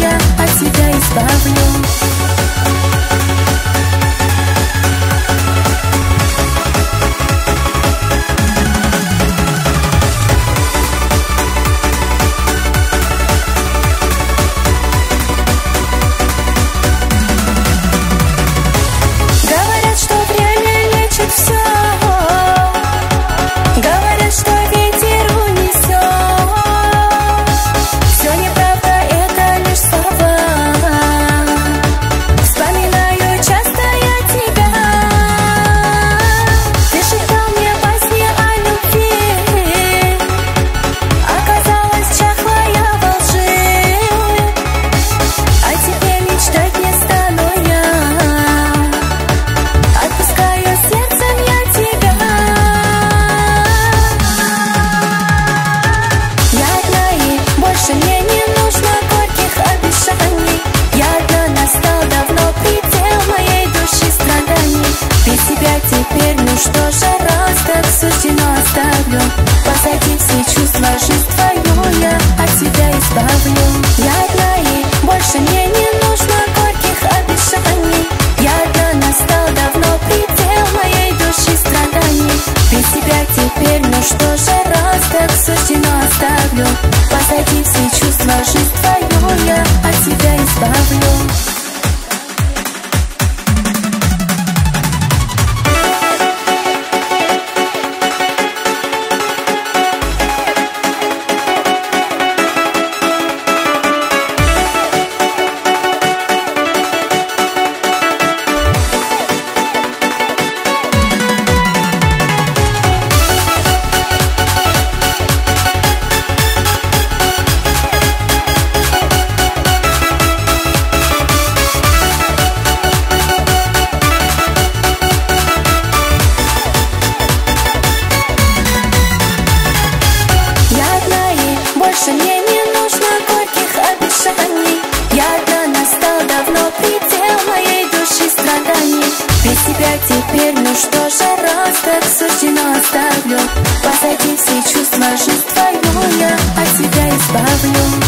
я от себя избавлю. Теперь, ну что же, раз так суждено, оставлю позади все чувства, жизнь твою я от себя избавлю. Я одна и больше мне не нужно горьких обещаний. Я одна, настал давно предел моей души страданий. Без тебя теперь, ну что же, раз так суждено, оставлю позади все чувства, жизнь твою я от себя избавлю. Мне не нужно горьких обещаний. Я одна, настал давно предел моей души страданий. Без тебя теперь, ну что же, раз так суждено, оставлю позади все чувства, жизнь твою я от себя избавлю.